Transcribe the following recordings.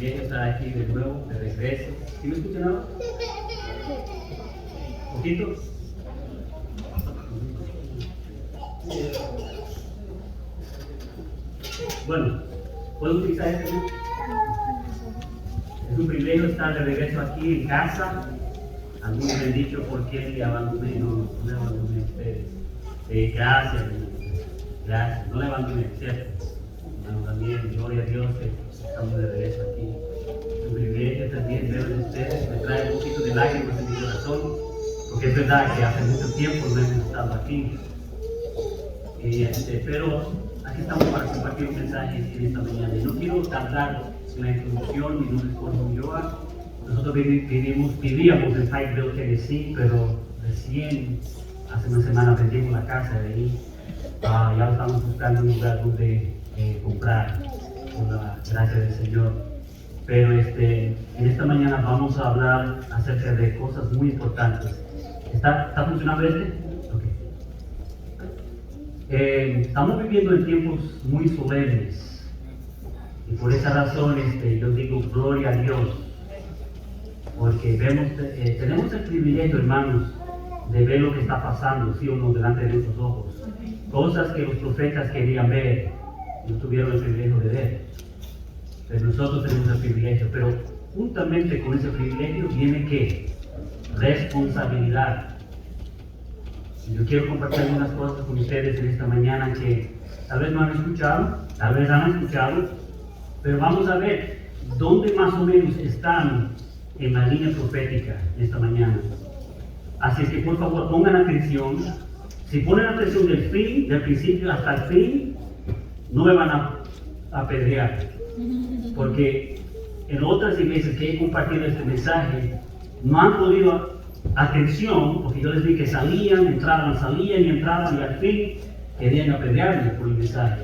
privilegio estar aquí de nuevo, de regreso. ¿Sí me escuchan ahora? ¿Poquito? Bueno, ¿puedo utilizar este? Es un privilegio estar de regreso aquí en casa. Algunos me han dicho por qué le abandoné, no le abandoné a ustedes. Gracias, gracias, no le abandoné, ¿cierto? Bueno, también, gloria a Dios, que estamos de regreso aquí. Es un privilegio también verlos a ustedes, me trae un poquito de lágrimas en mi corazón, porque es verdad que hace mucho tiempo no hemos estado aquí. Pero aquí estamos para compartir un mensaje en esta mañana. Y no quiero tardar en la introducción, mi nombre es Jorge Ulloa. Nosotros vivíamos en Pikeville, Tennessee, pero recién hace una semana vendimos la casa de ahí. Ya estamos buscando un lugar donde comprar, con la gracia del Señor. Pero en esta mañana vamos a hablar acerca de cosas muy importantes. ¿Está funcionando este? Okay. Estamos viviendo en tiempos muy solemnes. Y por esa razón yo digo gloria a Dios. Porque tenemos el privilegio, hermanos, de ver lo que está pasando, sí o no, delante de nuestros ojos. Cosas que los profetas querían ver, no tuvieron el privilegio de ver. Pero nosotros tenemos el privilegio. Pero juntamente con ese privilegio viene ¿qué? Responsabilidad. Y yo quiero compartir algunas cosas con ustedes en esta mañana que tal vez no han escuchado, tal vez han escuchado, pero vamos a ver dónde más o menos están en la línea profética esta mañana. Así es que por favor pongan atención. Si ponen atención del principio hasta el fin, no me van a apedrear. Porque en otras iglesias que he compartido este mensaje, no han podido atención, porque yo les di que salían y entraban y al fin querían apedrearme por el mensaje.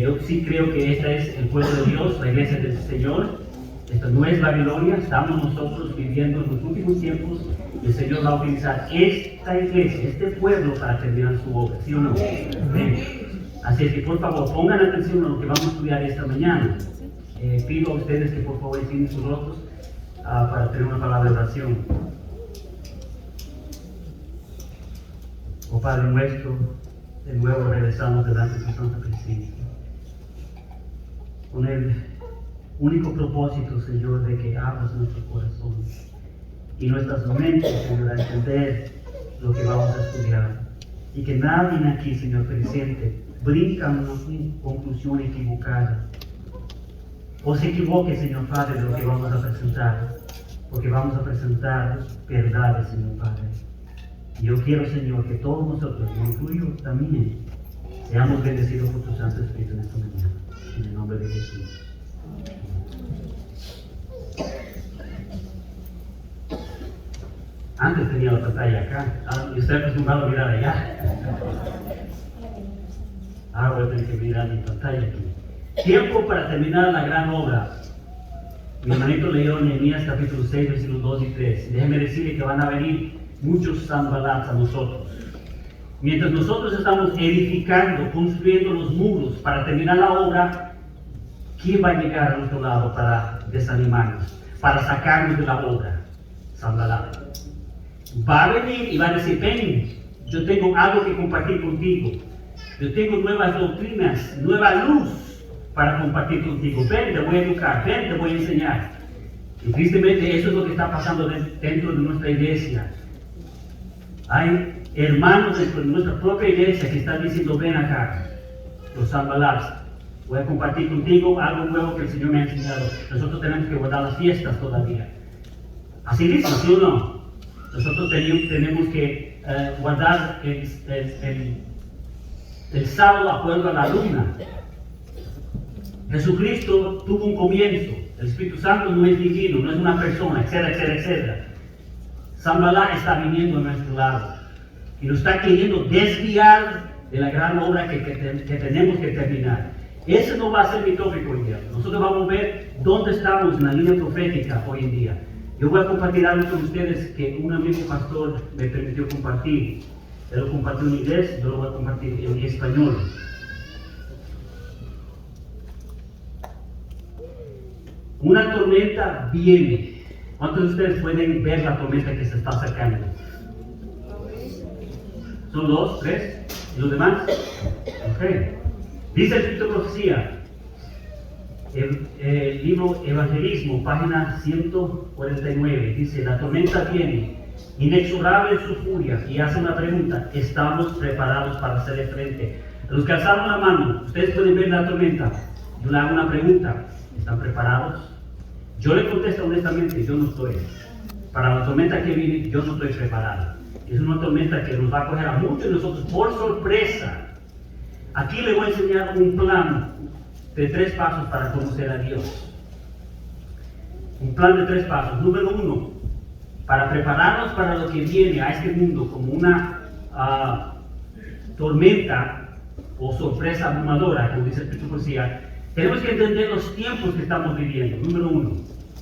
Yo sí creo que este es el pueblo de Dios, la iglesia del Señor. Esto no es Babilonia, estamos nosotros viviendo en los últimos tiempos y el Señor va a utilizar esta iglesia, este pueblo para terminar su obra, ¿sí o no? Amén. Así es que por favor pongan atención a lo que vamos a estudiar esta mañana. Pido a ustedes que por favor inclinen sus rostros para tener una palabra de oración. Oh Padre nuestro, de nuevo regresamos delante de tu santa presencia. Con el único propósito, Señor, de que abras nuestros corazones y nuestras mentes, Señor, a entender lo que vamos a estudiar. Y que nadie aquí, Señor presente, brinca una conclusión equivocada. O se equivoque, Señor Padre, de lo que vamos a presentar. Porque vamos a presentar verdades, Señor Padre. Y yo quiero, Señor, que todos nosotros, me incluyo también, seamos bendecidos por tu Santo Espíritu en esta mañana. En el nombre de Jesús. Antes tenía la pantalla acá, y estoy acostumbrado a mirar allá. Ahora voy a tener que mirar mi pantalla aquí. Tiempo para terminar la gran obra. Mi hermanito leyó Nehemías capítulo 6, versículos 2 y 3. Déjeme decirle que van a venir muchos Sanbalats a nosotros. Mientras nosotros estamos edificando, construyendo los muros para terminar la obra, ¿quién va a llegar a nuestro lado para desanimarnos, para sacarnos de la obra? Sanbalat. Va a venir y va a decir, ven, yo tengo algo que compartir contigo. Yo tengo nuevas doctrinas, nueva luz para compartir contigo. Ven, te voy a educar, ven, te voy a enseñar. Y tristemente eso es lo que está pasando dentro de nuestra iglesia. Hay hermanos dentro de nuestra propia iglesia que están diciendo, ven acá, los Sanbalats. Voy a compartir contigo algo nuevo que el Señor me ha enseñado. Nosotros tenemos que guardar las fiestas todavía. Así mismo, ¿sí o no? Nosotros tenemos que guardar el sábado de acuerdo a la luna. Jesucristo tuvo un comienzo. El Espíritu Santo no es divino, no es una persona, etcétera, etcétera, etcétera. Sanballat está viniendo a nuestro lado y nos está queriendo desviar de la gran obra que tenemos que terminar. Ese no va a ser mi tópico hoy día. Nosotros vamos a ver dónde estamos en la línea profética hoy en día. Yo voy a compartir algo con ustedes que un amigo pastor me permitió compartir. Él lo compartió en inglés, yo lo voy a compartir en español. Una tormenta viene. ¿Cuántos de ustedes pueden ver la tormenta que se está acercando? ¿Son 2, 3? ¿Y los demás? Ok. Dice el Espíritu de Profecía, el libro Evangelismo, página 149, dice, la tormenta viene, inexorable en su furia, y hace una pregunta: ¿estamos preparados para hacerle frente? Los que alzaron la mano, ustedes pueden ver la tormenta. Yo le hago una pregunta: ¿están preparados? Yo le contesto honestamente: yo no estoy. Para la tormenta que viene, yo no estoy preparado. Es una tormenta que nos va a coger a muchos de nosotros por sorpresa. Aquí le voy a enseñar un plan de 3 pasos para conocer a Dios. Un plan de 3 pasos. Número 1, para prepararnos para lo que viene a este mundo como una tormenta o sorpresa abrumadora, como dice el Espíritu de Profecía, tenemos que entender los tiempos que estamos viviendo. Número 1.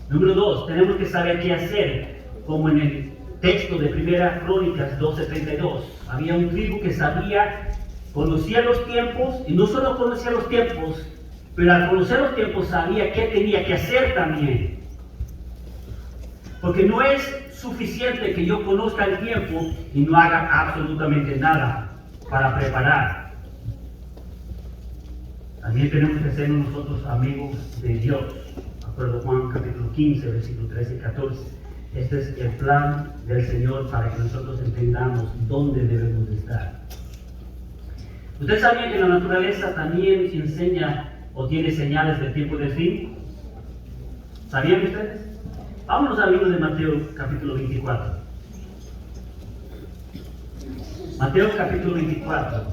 Número 2, tenemos que saber qué hacer, como en el texto de 1 Crónicas 12:32. Había un tribu que conocía los tiempos, y no solo conocía los tiempos, pero al conocer los tiempos sabía qué tenía que hacer también. Porque no es suficiente que yo conozca el tiempo y no haga absolutamente nada para preparar. También tenemos que ser nosotros amigos de Dios. Acuerdo Juan capítulo 15, versículos 13 y 14. Este es el plan del Señor para que nosotros entendamos dónde debemos de estar. ¿Ustedes sabían que la naturaleza también enseña o tiene señales del tiempo del fin? ¿Sabían ustedes? Vámonos al libro de Mateo capítulo 24. Mateo capítulo 24.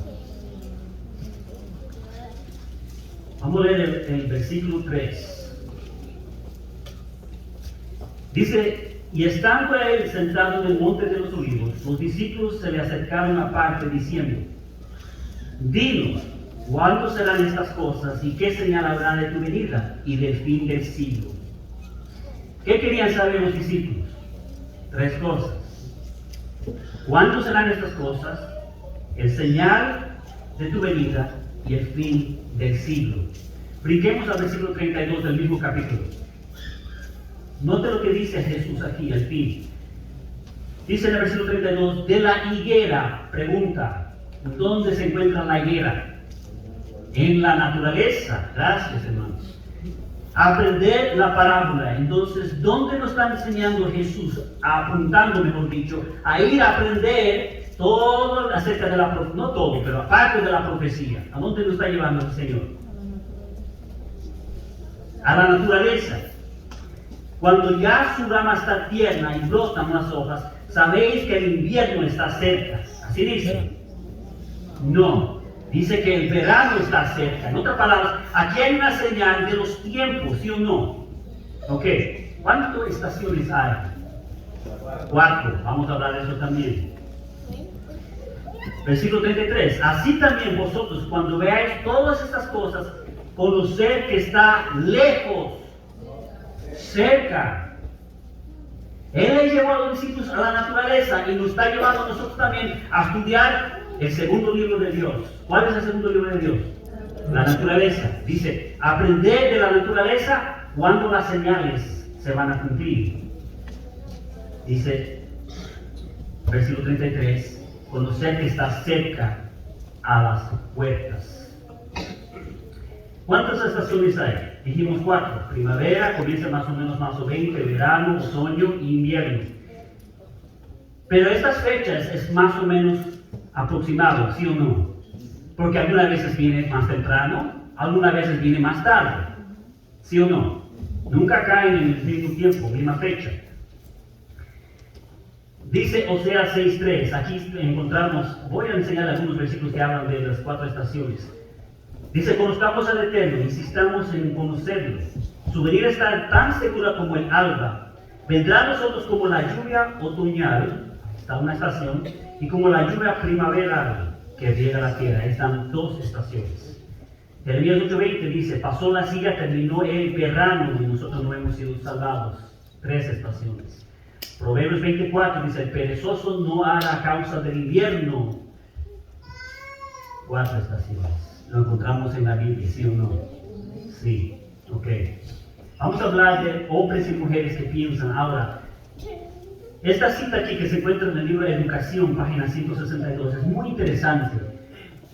Vamos a leer el versículo 3. Dice: y estando él sentado en el monte de los olivos, los discípulos se le acercaron aparte diciendo: dinos, ¿cuándo serán estas cosas y qué señal habrá de tu venida y del fin del siglo? ¿Qué querían saber los discípulos? 3 cosas. ¿Cuándo serán estas cosas? El señal de tu venida y el fin del siglo. Brinquemos al versículo 32 del mismo capítulo. Note lo que dice Jesús aquí, al fin. Dice en el versículo 32, de la higuera, pregunta, ¿dónde se encuentra la higuera? En la naturaleza. Gracias, hermanos. Aprender la parábola. Entonces, ¿dónde nos está enseñando Jesús? Apuntando, mejor dicho, a ir a aprender todo acerca de la profecía. No todo, pero aparte de la profecía. ¿A dónde nos está llevando el Señor? A la naturaleza. Cuando ya su rama está tierna y brotan las hojas, sabéis que el invierno está cerca. Así dice. No. Dice que el verano está cerca. En otras palabras, aquí hay una señal de los tiempos, ¿sí o no? Ok. ¿Cuántas estaciones hay? 4. Vamos a hablar de eso también. Versículo 33. Así también vosotros, cuando veáis todas estas cosas, conoced que está lejos, cerca. Él le llevó a los discípulos a la naturaleza y nos está llevando a nosotros también a estudiar el segundo libro de Dios. ¿Cuál es el segundo libro de Dios? La naturaleza. Dice, aprender de la naturaleza cuando las señales se van a cumplir. Dice, versículo 33, conocer que está cerca a las puertas. ¿Cuántas estaciones hay? Dijimos 4. Primavera, comienza más o menos marzo 20, verano, otoño e invierno. Pero estas fechas es más o menos aproximado, ¿sí o no? Porque algunas veces viene más temprano, algunas veces viene más tarde, ¿sí o no? Nunca caen en el mismo tiempo, misma fecha. Dice Oseas 6:3, aquí encontramos, voy a enseñar algunos versículos que hablan de las 4 estaciones. Dice, conozcamos al Eterno, insistamos en conocerlo. Su venida está tan segura como el alba. Vendrá a nosotros como la lluvia otoñal, está una estación, y como la lluvia primaveral que riega la tierra. Están 2 estaciones. Jeremías 8:20 dice, pasó la siega, terminó el verano y nosotros no hemos sido salvados. 3 estaciones. Proverbios 24 dice, el perezoso no hará causa del invierno. 4 estaciones. Lo encontramos en la Biblia, ¿sí o no? Sí, ok. Vamos a hablar de hombres y mujeres que piensan. Ahora, esta cita aquí que se encuentra en el libro de Educación, página 162, es muy interesante,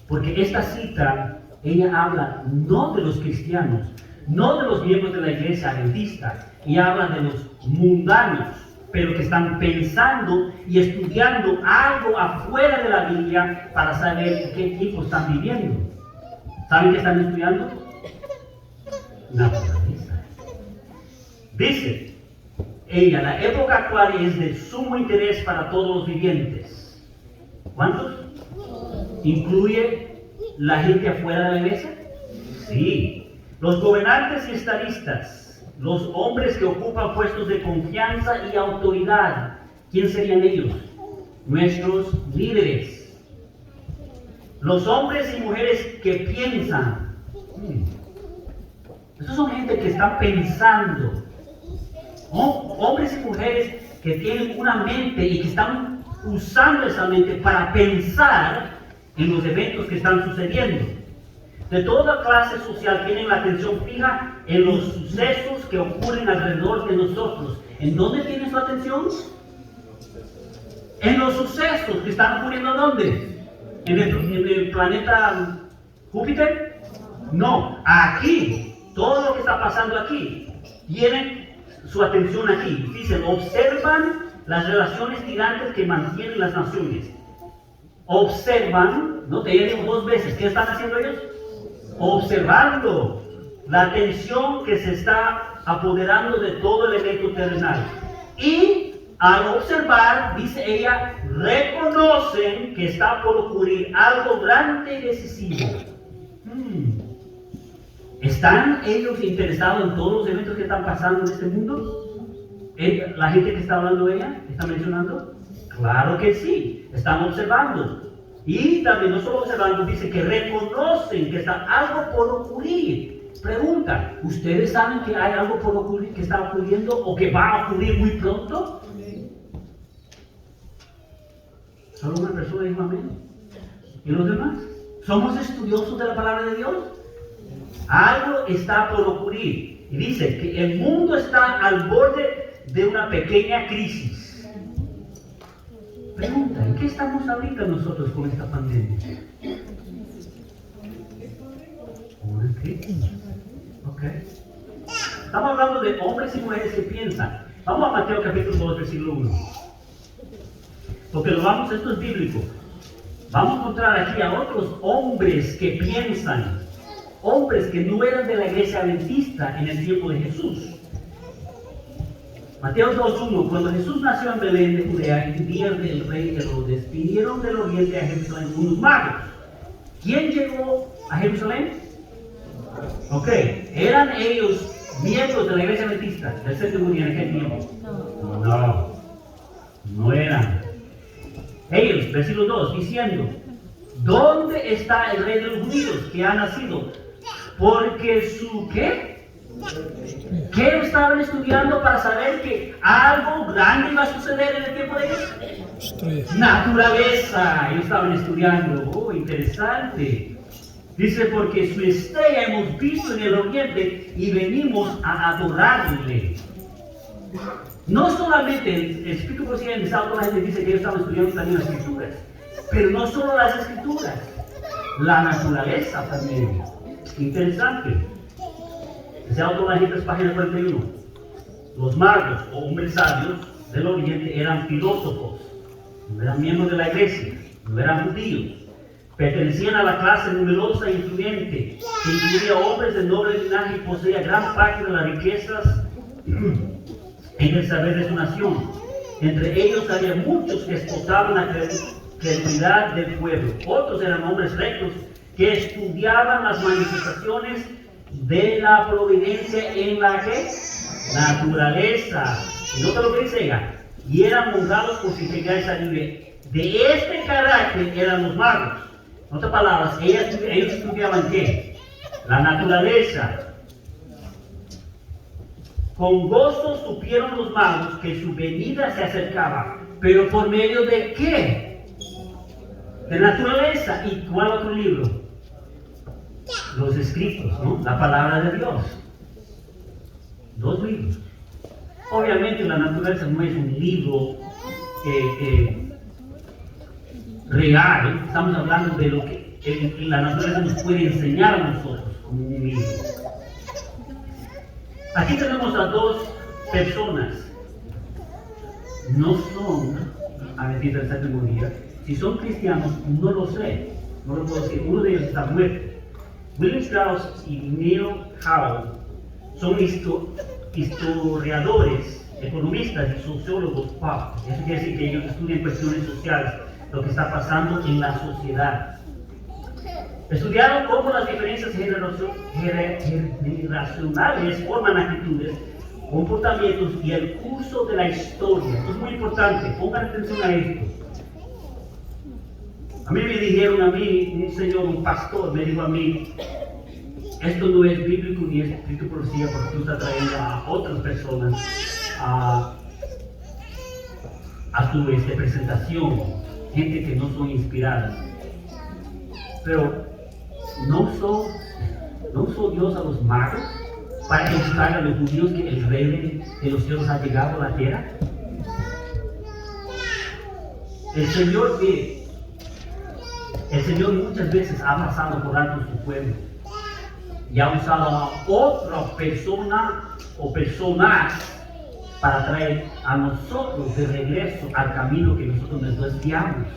porque esta cita, ella habla no de los cristianos, no de los miembros de la iglesia adventista, ella habla de los mundanos, pero que están pensando y estudiando algo afuera de la Biblia para saber qué tiempo están viviendo. ¿Saben qué están estudiando? Naturaleza. Dice ella, la época actual es de sumo interés para todos los vivientes. ¿Cuántos? ¿Incluye la gente afuera de la iglesia? Sí. Los gobernantes y estadistas, los hombres que ocupan puestos de confianza y autoridad. ¿Quién serían ellos? Nuestros líderes. Los hombres y mujeres que piensan. Esos son gente que están pensando. Hombres y mujeres que tienen una mente y que están usando esa mente para pensar en los eventos que están sucediendo. De toda clase social tienen la atención fija en los sucesos que ocurren alrededor de nosotros. ¿En dónde tienen su atención? En los sucesos que están ocurriendo. ¿Dónde? ¿En el planeta Júpiter? No, aquí. Todo lo que está pasando aquí tienen su atención aquí. Dicen, observan las relaciones tirantes que mantienen las naciones. Observan, no te digo 2 veces, ¿qué están haciendo ellos? Observando la atención que se está apoderando de todo el evento terrenal. Y al observar, dice ella, reconocen que está por ocurrir algo grande y decisivo. ¿Están ellos interesados en todos los eventos que están pasando en este mundo? ¿La gente que está hablando ella está mencionando? Claro que sí, están observando. Y también no solo observando, dice que reconocen que está algo por ocurrir. Pregunta, ¿ustedes saben que hay algo por ocurrir, que está ocurriendo o que va a ocurrir muy pronto? Solo una persona dijo amén. ¿Y los demás? ¿Somos estudiosos de la palabra de Dios? Algo está por ocurrir. Y dice que el mundo está al borde de una pequeña crisis. Pregunta, ¿en qué estamos ahorita nosotros con esta pandemia? Una crisis. Ok. Estamos hablando de hombres y mujeres que piensan. Vamos a Mateo capítulo 2, versículo 1. Porque esto es bíblico. Vamos a encontrar aquí a otros hombres que piensan. Hombres que no eran de la iglesia adventista en el tiempo de Jesús. Mateo 2.1. Cuando Jesús nació en Belén de Judea, en días del rey Herodes, vinieron del oriente a Jerusalén unos magos. ¿Quién llegó a Jerusalén? Ok, ¿eran ellos miembros de la iglesia adventista del séptimo día en aquel tiempo? No eran. Ellos, versículo 2, diciendo, ¿dónde está el rey de los judíos que ha nacido? Porque su, ¿qué? ¿Qué estaban estudiando para saber que algo grande iba a suceder en el tiempo de ellos? Naturaleza, ellos estaban estudiando. Oh, interesante. Dice, porque su estrella hemos visto en el oriente y venimos a adorarle. No solamente el Espíritu Profecía en la gente dice que ellos estaban estudiando también las Escrituras, pero no solo las Escrituras, la naturaleza también. Interesante. Ese autología es página 41. Los magos o hombres sabios del oriente eran filósofos, no eran miembros de la iglesia, no eran judíos. Pertenecían a la clase numerosa e influyente, que incluía hombres de noble linaje y poseía gran parte de las riquezas en el saber de su nación. Entre ellos había muchos que esposaban la credulidad del pueblo. Otros eran hombres rectos que estudiaban las manifestaciones de la providencia en la que naturaleza. Y nota lo que dice ella. Y eran honrados por su integridad y sabiduría. De este carácter eran los magos. En otras palabras, ellos estudiaban ¿qué? La naturaleza. Con gozo supieron los magos que su venida se acercaba. ¿Pero por medio de qué? De naturaleza. ¿Y cuál otro libro? Los escritos, ¿no? La palabra de Dios. 2 libros. Obviamente la naturaleza no es un libro real, estamos hablando de lo que la naturaleza nos puede enseñar a nosotros como un libro. Aquí tenemos a 2 personas. No son adventistas del séptimo día. Si son cristianos, no lo sé. No lo puedo decir. Uno de ellos está muerto. William Strauss y Neil Howell son historiadores, economistas y sociólogos pop. Eso quiere decir que ellos estudian cuestiones sociales, lo que está pasando en la sociedad. Estudiaron cómo las diferencias generacionales forman actitudes, comportamientos y el curso de la historia. Esto es muy importante, pongan atención a esto. A mí me dijeron, un señor, un pastor, me dijo a mí, esto no es bíblico ni es escrito profecía porque tú estás trayendo a otras personas a tu presentación, gente que no son inspiradas. Pero ¿no usó Dios a los magos para educar a los judíos que el rey de los cielos ha llegado a la tierra? El Señor muchas veces ha pasado por alto su pueblo y ha usado a otra persona o personas para traer a nosotros de regreso al camino que nosotros nos desviamos.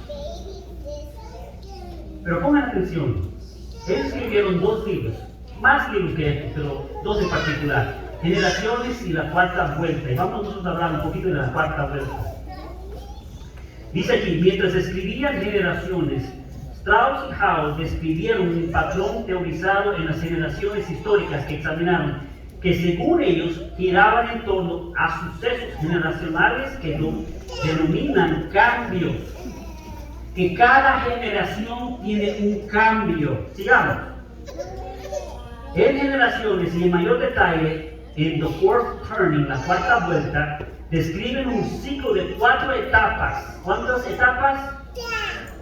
Pero pongan atención, ellos escribieron 2 libros, más libros que estos, pero 2 en particular, Generaciones y la Cuarta Vuelta. Y vamos nosotros a hablar un poquito de la Cuarta Vuelta. Dice aquí, mientras escribían Generaciones, Strauss y Howell describieron un patrón teorizado en las generaciones históricas que examinaron, que según ellos giraban en torno a sucesos generacionales que denominan cambios. Que cada generación tiene un cambio. Sigamos. En Generaciones y en mayor detalle, en The Fourth Turning, la Cuarta Vuelta, describen un ciclo de 4 etapas. ¿Cuántas etapas?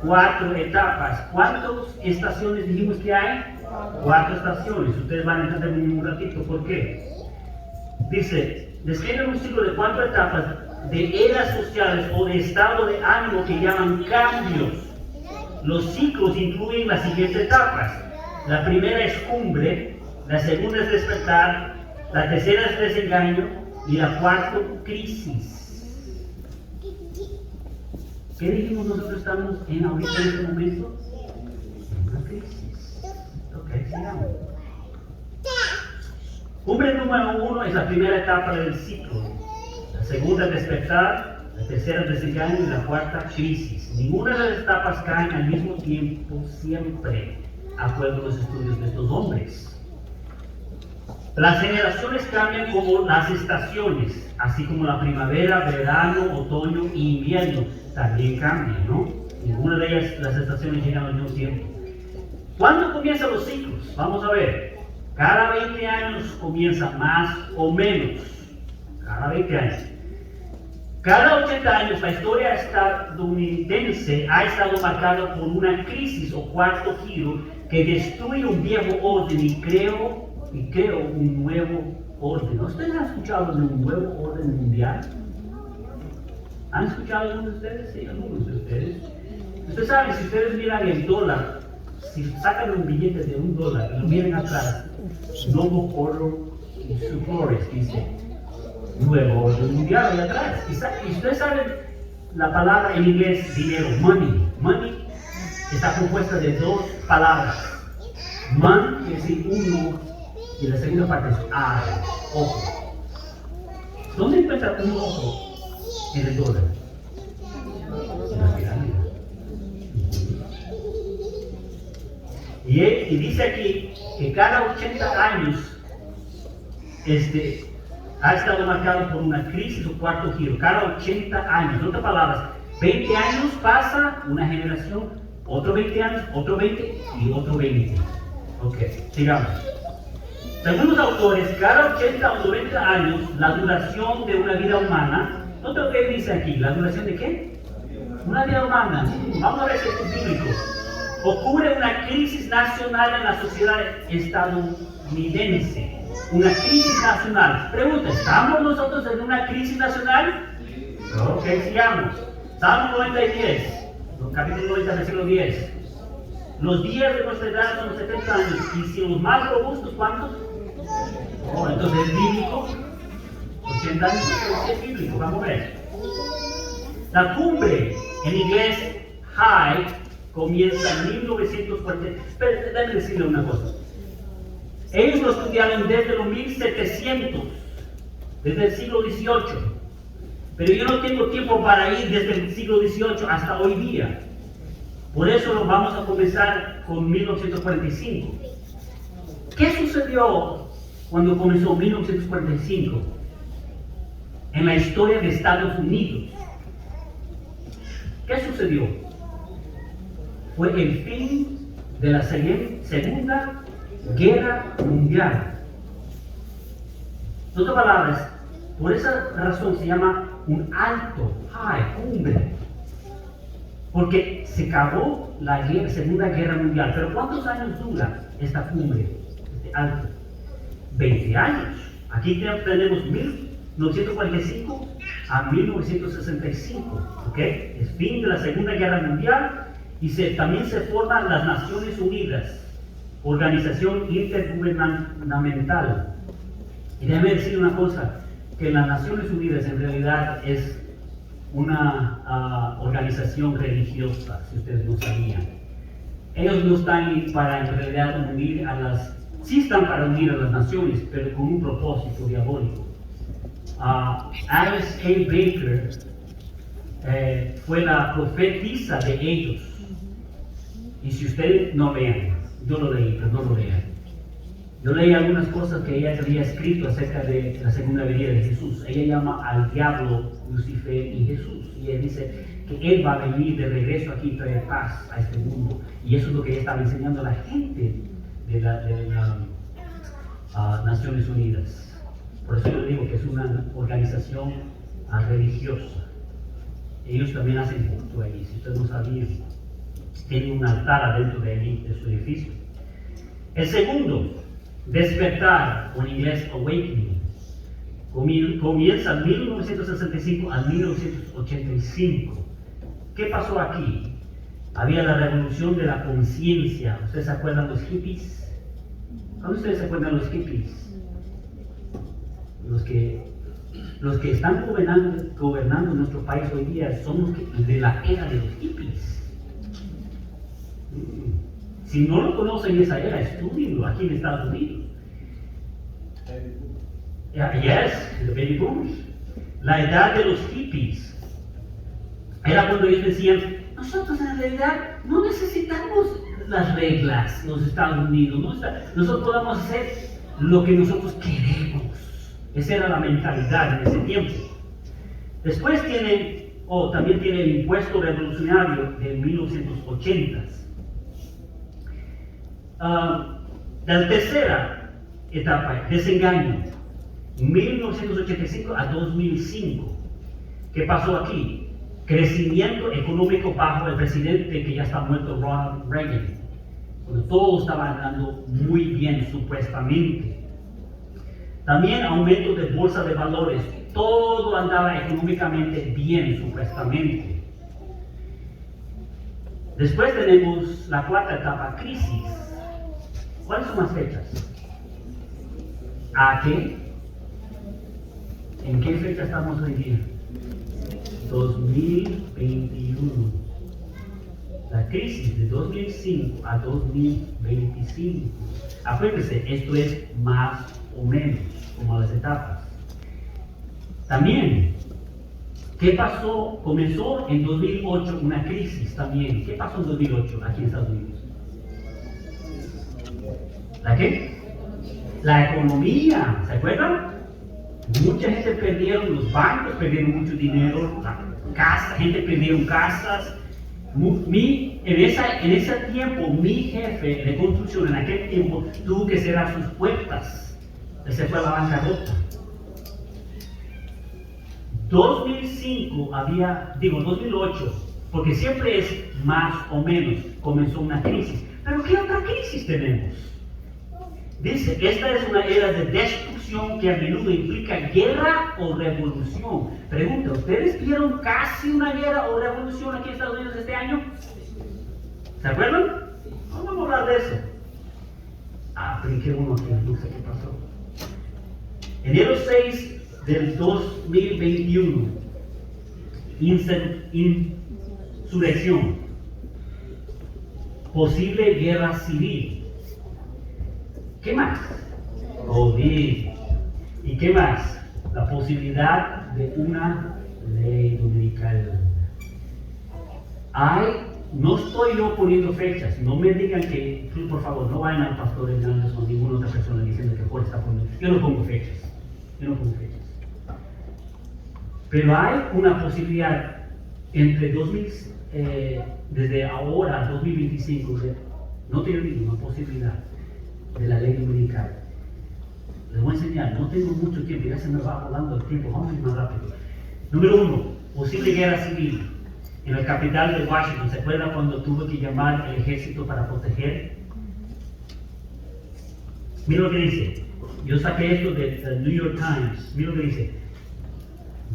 4 etapas. ¿Cuántas estaciones dijimos que hay? 4 estaciones. Ustedes van a entender en un ratito por qué. Dice, describen un ciclo de 4 etapas de eras sociales o de estado de ánimo que llaman cambios. Los ciclos incluyen las siguientes etapas. La primera es cumbre, la segunda es despertar, la tercera es desengaño y la cuarta crisis. ¿Qué dijimos nosotros estamos en ahorita en este momento? En una crisis. Ok, sigamos. Cumbre número 1 es la primera etapa del ciclo. La segunda es despertar, la tercera es desengaño y la cuarta crisis. Ninguna de las etapas caen al mismo tiempo siempre, de acuerdo a los estudios de estos hombres. Las generaciones cambian como las estaciones, así como la primavera, verano, otoño y invierno también cambian, ¿no? Ninguna de ellas, las estaciones llegan al mismo tiempo. ¿Cuándo comienzan los ciclos? Vamos a ver. Cada 20 años comienza más o menos. Cada 20 años. Cada 80 años la historia estadounidense ha estado marcada por una crisis o cuarto giro que destruye un viejo orden y creo un nuevo orden. ¿Ustedes han escuchado de un nuevo orden mundial? ¿Han escuchado algunos de ustedes? Sí, algunos de ustedes. Ustedes saben, si ustedes miran el dólar, si sacan un billete de $1 y lo miran atrás, Novo Oro y sus flores, dice nuevo orden mundial allá atrás. Y ustedes saben la palabra en inglés dinero, money. Money está compuesta de 2 palabras. Man quiere decir uno y la segunda parte es eye, ojo. ¿Dónde encuentra un ojo en el dólar? En la pirámide. Y dice aquí que cada 80 años ha estado marcado por una crisis o cuarto giro. Cada 80 años, en otras palabras, 20 años pasa una generación, otro 20 años, otro 20 y otro 20. Ok, sigamos. Según los autores, cada 80 o 90 años, la duración de una vida humana, ¿nota lo que dice aquí? ¿La duración de qué? Una vida humana. Vamos a ver si es bíblico. Ocurre una crisis nacional en la sociedad estadounidense. una crisis nacional. Pregunta, ¿estamos nosotros en una crisis nacional? Ok, sigamos. Salmo 90:10, capítulo 90 del siglo 10. Los días de nuestra edad son 70 años, y si los más robustos, ¿cuántos? Oh, entonces es bíblico. 80 años es bíblico, vamos a ver. La cumbre, en inglés high, comienza en 1940. Espera, déjame decirle una cosa. Ellos lo estudiaron desde los 1700, desde el siglo XVIII. Pero yo no tengo tiempo para ir desde el siglo XVIII hasta hoy día. Por eso lo vamos a comenzar con 1945. ¿Qué sucedió cuando comenzó 1945 en la historia de Estados Unidos? ¿Qué sucedió? Fue el fin de la Segunda Guerra Mundial. En otras palabras, por esa razón se llama un alto, high, cumbre. Porque se acabó la Segunda Guerra Mundial. Pero ¿cuántos años dura esta cumbre, este alto? 20 años. Aquí tenemos 1945 a 1965. ¿Ok? Es fin de la Segunda Guerra Mundial y también se forman las Naciones Unidas, organización intergubernamental. Y déjame decir una cosa, que las Naciones Unidas en realidad es una organización religiosa, si ustedes no sabían. Ellos no están para en realidad unir sí están para unir a las naciones, pero con un propósito diabólico. Alice A. Baker fue la profetisa de ellos. Y si ustedes no lean, yo lo leí, pero no lo lean. Yo leí algunas cosas que ella había escrito acerca de la segunda venida de Jesús. Ella llama al diablo Lucifer y Jesús. Y ella dice que Él va a venir de regreso aquí y traer paz a este mundo. Y eso es lo que ella estaba enseñando a la gente de las Naciones Unidas. Por eso yo digo que es una organización religiosa. Ellos también hacen culto allí, si ustedes no sabían. Tienen un altar adentro de allí, de su edificio. El segundo, despertar, o en inglés awakening, comienza en 1965 a 1985. ¿Qué pasó aquí? Había la revolución de la conciencia. ¿Ustedes se acuerdan de los hippies? ¿Cuándo ustedes se acuerdan de los hippies? Los que están gobernando nuestro país hoy día son los de la era de los hippies. Si no lo conocen esa era, estudienlo aquí en Estados Unidos. Yes, the baby boomers. La edad de los hippies era cuando ellos decían, nosotros en realidad no necesitamos las reglas en los Estados Unidos, nosotros podemos hacer lo que nosotros queremos. Esa era la mentalidad en ese tiempo. Después también tiene el impuesto revolucionario de 1980. La tercera etapa, desengaño, 1985 a 2005. ¿Qué pasó aquí? Crecimiento económico bajo el presidente que ya está muerto, Ronald Reagan, cuando todo estaba andando muy bien supuestamente. También aumento de bolsa de valores, todo andaba económicamente bien supuestamente. Después tenemos la cuarta etapa, crisis. ¿Cuáles son las fechas? ¿A qué? ¿En qué fecha estamos hoy día? 2021. La crisis de 2005 a 2025. Acuérdense, esto es más o menos, como las etapas. También, ¿qué pasó? Comenzó en 2008 una crisis también. ¿Qué pasó en 2008 aquí en Estados Unidos? ¿La qué? La economía, ¿se acuerdan? Mucha gente perdieron, los bancos perdieron mucho dinero, gente perdieron casas. En ese tiempo, mi jefe de construcción en aquel tiempo tuvo que cerrar sus puertas. Esa fue la bancarrota. 2008, porque siempre es más o menos, comenzó una crisis. Pero ¿qué otra crisis tenemos? Dice, esta es una era de destrucción que a menudo implica guerra o revolución. Pregunta, ¿ustedes vieron casi una guerra o revolución aquí en Estados Unidos este año? ¿Se acuerdan? No vamos a hablar de eso. Apliqué uno aquí, no sé qué pasó. Enero 6 del 2021. Insurrección. Posible guerra civil. ¿Qué más? COVID. ¿Y qué más? La posibilidad de una ley dominical. No estoy yo poniendo fechas. No me digan que, por favor, no vayan al pastor Hernández o ninguna otra persona diciendo que Jorge está poniendo. Yo no pongo fechas. Pero hay una posibilidad entre desde ahora a 2025, no te olvides, una posibilidad de la ley dominical. Les voy a enseñar, no tengo mucho tiempo, ya se me va volando el tiempo, vamos a ir más rápido. Número 1, posible guerra civil. En la capital de Washington, ¿se acuerdan cuando tuvo que llamar al ejército para proteger? Mira lo que dice. Yo saqué esto del New York Times. Mira lo que dice.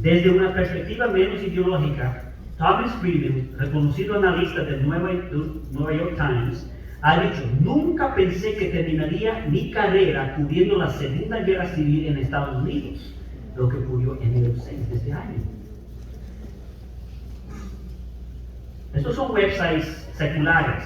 Desde una perspectiva menos ideológica, Thomas Friedman, reconocido analista del New York Times, ha dicho: nunca pensé que terminaría mi carrera cubriendo la Segunda Guerra Civil en Estados Unidos, lo que ocurrió en enero 6 de este año. Estos son websites seculares.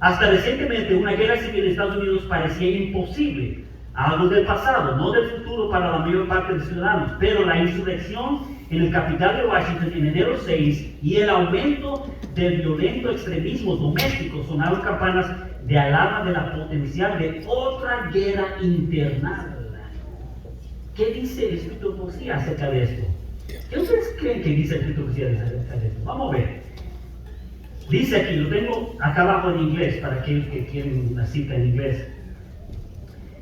Hasta recientemente una guerra civil en Estados Unidos parecía imposible, algo del pasado, no del futuro para la mayor parte de los ciudadanos, pero la insurrección en el capital de Washington en enero 6 y el aumento del violento extremismo doméstico sonaron campanas de alarma de la potencial de otra guerra internal. ¿Qué dice el Escrito de Poesía acerca de esto? ¿Qué ustedes creen que dice el Escrito de Poesía acerca de esto? Vamos a ver. Dice aquí, lo tengo acá abajo en inglés para aquellos que quieren una cita en inglés.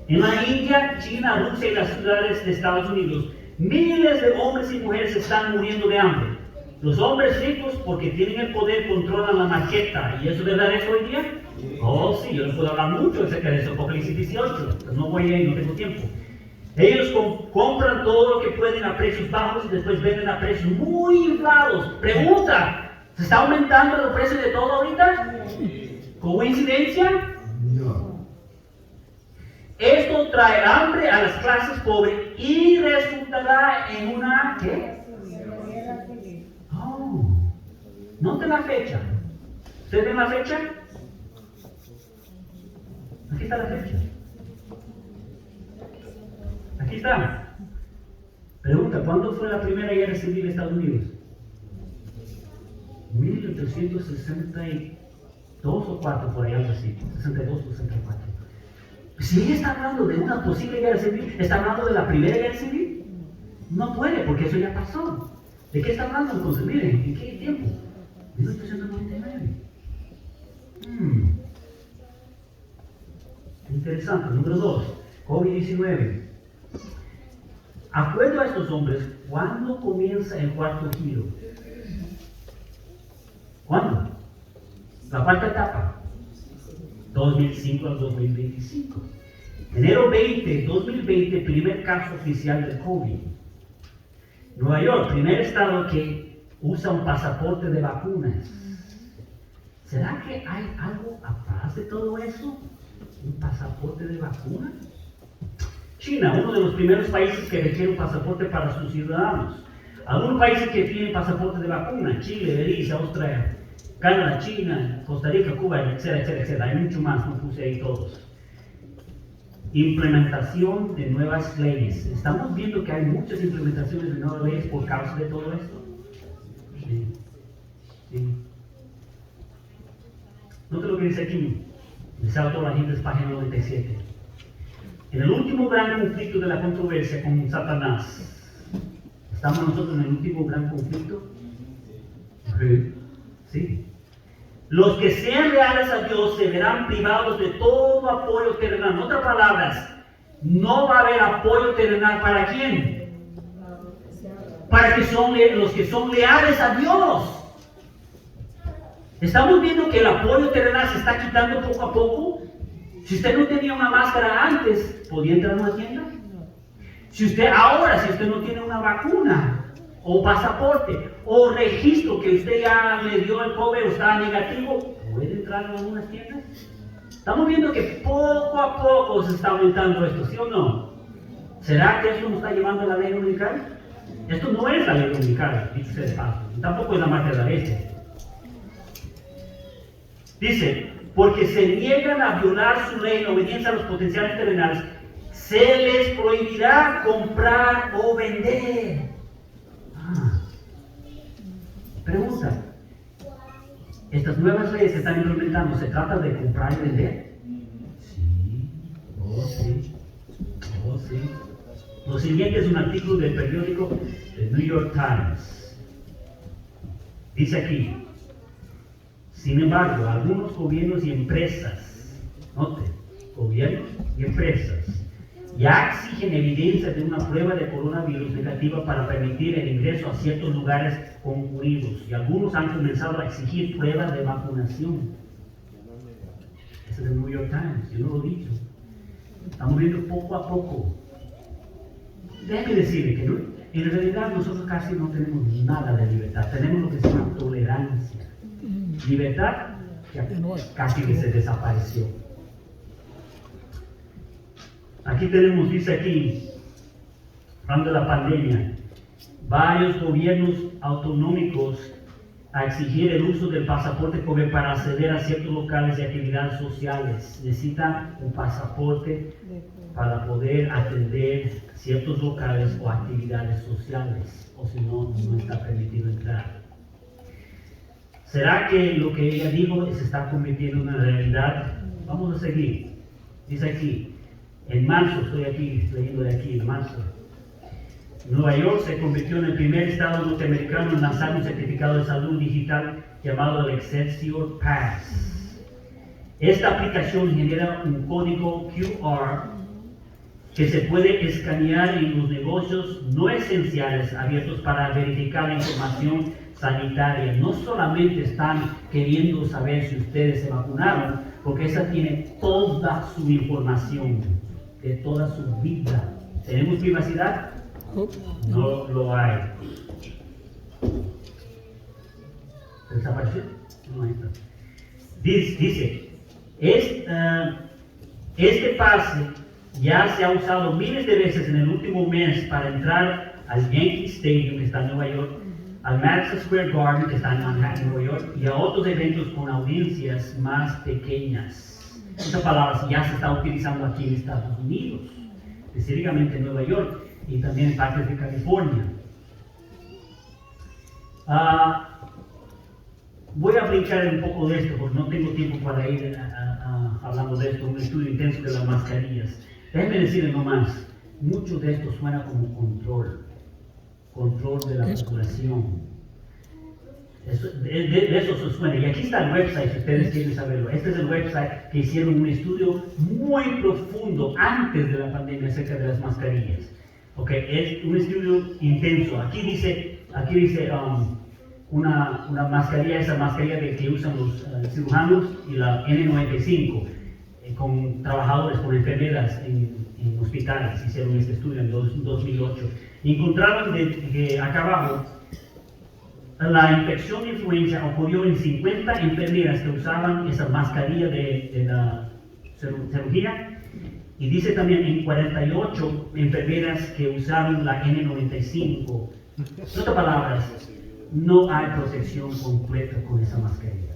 En la India, China, Rusia y las ciudades de Estados Unidos, miles de hombres y mujeres están muriendo de hambre. Los hombres ricos, porque tienen el poder, controlan la marqueta. ¿Y eso es verdad eso hoy día? Oh, sí, yo les puedo hablar mucho acerca de eso, Apocalipsis 18, pero no voy a ir, no tengo tiempo. Ellos compran todo lo que pueden a precios bajos y después venden a precios muy inflados. Pregunta, ¿se está aumentando el precio de todo ahorita? ¿Coincidencia? No. Esto trae hambre a las clases pobres y resultará en una, ¿qué? Oh, noten la fecha. ¿Ustedes ven la fecha? Aquí está la fecha. Aquí está. Pregunta, ¿cuándo fue la primera guerra civil de Estados Unidos? 1862 o 4, por ahí algo así. 62 o 64. Si ella está hablando de una posible guerra civil, ¿está hablando de la primera guerra civil? No puede, porque eso ya pasó. ¿De qué está hablando entonces? Miren, ¿en qué tiempo? 1899. Interesante. Número 2, COVID-19. Acuerdo a estos hombres, ¿cuándo comienza el cuarto giro? ¿Cuándo? La cuarta etapa. 2005 al 2025. Enero 2020, primer caso oficial de COVID. Nueva York, primer estado que usa un pasaporte de vacunas. ¿Será que hay algo atrás de todo eso? ¿Un pasaporte de vacunas? China, uno de los primeros países que requiere un pasaporte para sus ciudadanos. Algunos países que tienen pasaporte de vacuna: Chile, Belice, Australia, Canadá, China, Costa Rica, Cuba, etcétera, etcétera, etcétera. Hay mucho más, no puse ahí todos. Implementación de nuevas leyes. Estamos viendo que hay muchas implementaciones de nuevas leyes por causa de todo esto. Sí. Note lo que dice aquí. Deseo a toda la gente, es página 97. En el último gran conflicto de la controversia con Satanás. ¿Estamos nosotros en el último gran conflicto? Sí. Los que sean leales a Dios se verán privados de todo apoyo terrenal. En otras palabras, no va a haber apoyo terrenal. ¿Para quién? Para los que son leales a Dios. Estamos viendo que el apoyo terrenal se está quitando poco a poco. Si usted no tenía una máscara antes, ¿podía entrar a una tienda? Si usted no tiene una vacuna, o pasaporte, o registro que usted ya le dio el COVID o está negativo, ¿puede entrar a algunas tiendas? Estamos viendo que poco a poco se está aumentando esto, ¿sí o no? ¿Será que esto nos está llevando a la ley dominical? Esto no es la ley dominical, dicho sea de paso, tampoco es la marca de la bestia. Dice, porque se niegan a violar su ley en obediencia a los potenciales terrenales, se les prohibirá comprar o vender. Pregunta, ¿estas nuevas leyes que están implementando se trata de comprar y vender? Sí, sí. Lo siguiente es un artículo del periódico The New York Times. Dice aquí, sin embargo, algunos gobiernos y empresas, note, gobiernos y empresas, ya exigen evidencia de una prueba de coronavirus negativa para permitir el ingreso a ciertos lugares concurridos, y algunos han comenzado a exigir pruebas de vacunación. Eso es el New York Times, yo no lo he dicho. Estamos viendo poco a poco. Déjeme decirle que en realidad nosotros casi no tenemos nada de libertad, tenemos lo que se llama tolerancia. Libertad que casi que se desapareció. Aquí tenemos, dice aquí, hablando de la pandemia, varios gobiernos autonómicos a exigir el uso del pasaporte COVID para acceder a ciertos locales y actividades sociales. Necesitan un pasaporte para poder atender ciertos locales o actividades sociales, o si no, no está permitido entrar. ¿Será que lo que ella dijo se está convirtiendo en una realidad? Vamos a seguir. Dice aquí, en marzo, estoy aquí, leyendo de aquí, en marzo, Nueva York se convirtió en el primer estado norteamericano en lanzar un certificado de salud digital llamado el Excelsior Pass. Esta aplicación genera un código QR que se puede escanear en los negocios no esenciales abiertos para verificar la información sanitaria. No solamente están queriendo saber si ustedes se vacunaron, porque esa tiene toda su información, de toda su vida. ¿Tenemos privacidad? No lo hay. ¿Desapareció? No, ahí está. Dice, este pase ya se ha usado miles de veces en el último mes para entrar al Yankee Stadium, que está en Nueva York, al Madison Square Garden, que está en Manhattan, Nueva York, y a otros eventos con audiencias más pequeñas. Esta palabra ya se está utilizando aquí en Estados Unidos, específicamente en Nueva York y también en partes de California. Voy a brincar un poco de esto porque no tengo tiempo para ir hablando de esto, un estudio intenso de las mascarillas. Déjenme decirles nomás, mucho de esto suena como control de la población. De eso se suena. Y aquí está el website, si ustedes quieren saberlo. Este es el website que hicieron un estudio muy profundo antes de la pandemia acerca de las mascarillas. Okay, es un estudio intenso. Aquí dice una mascarilla, esa mascarilla que usan los cirujanos, y la N95, con trabajadores, con enfermeras en hospitales. Hicieron este estudio en 2008. Encontraron que acá abajo la infección de influenza ocurrió en 50 enfermeras que usaban esa mascarilla de la cirugía. Y dice también en 48 enfermeras que usaron la N95. En otras palabras, no hay protección completa con esa mascarilla.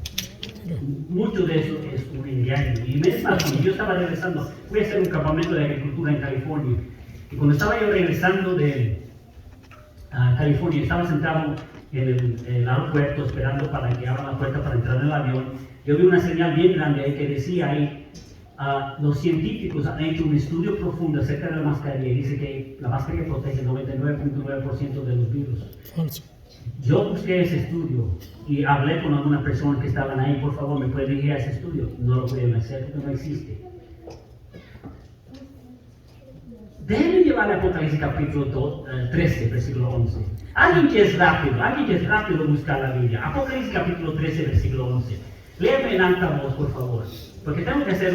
Mucho de eso es un engaño. Y me más, cuando yo estaba regresando, fui a hacer un campamento de agricultura en California. Y cuando estaba yo regresando de California, estaba sentado en el aeropuerto esperando para que abran la puerta para entrar en el avión. Yo vi una señal bien grande ahí que decía ahí, los científicos han hecho un estudio profundo acerca de la mascarilla y dice que la mascarilla protege el 99.9% de los virus. Falso. Yo busqué ese estudio y hablé con algunas personas que estaban ahí. Por favor, ¿me pueden dirigir a ese estudio? No lo pueden hacer porque no existe. Déjenme llevar a Apocalipsis capítulo 13, versículo 11. Alguien que es rápido buscar la Biblia. Apocalipsis capítulo 13, versículo 11. Léeme en alta voz, por favor, porque tengo que hacer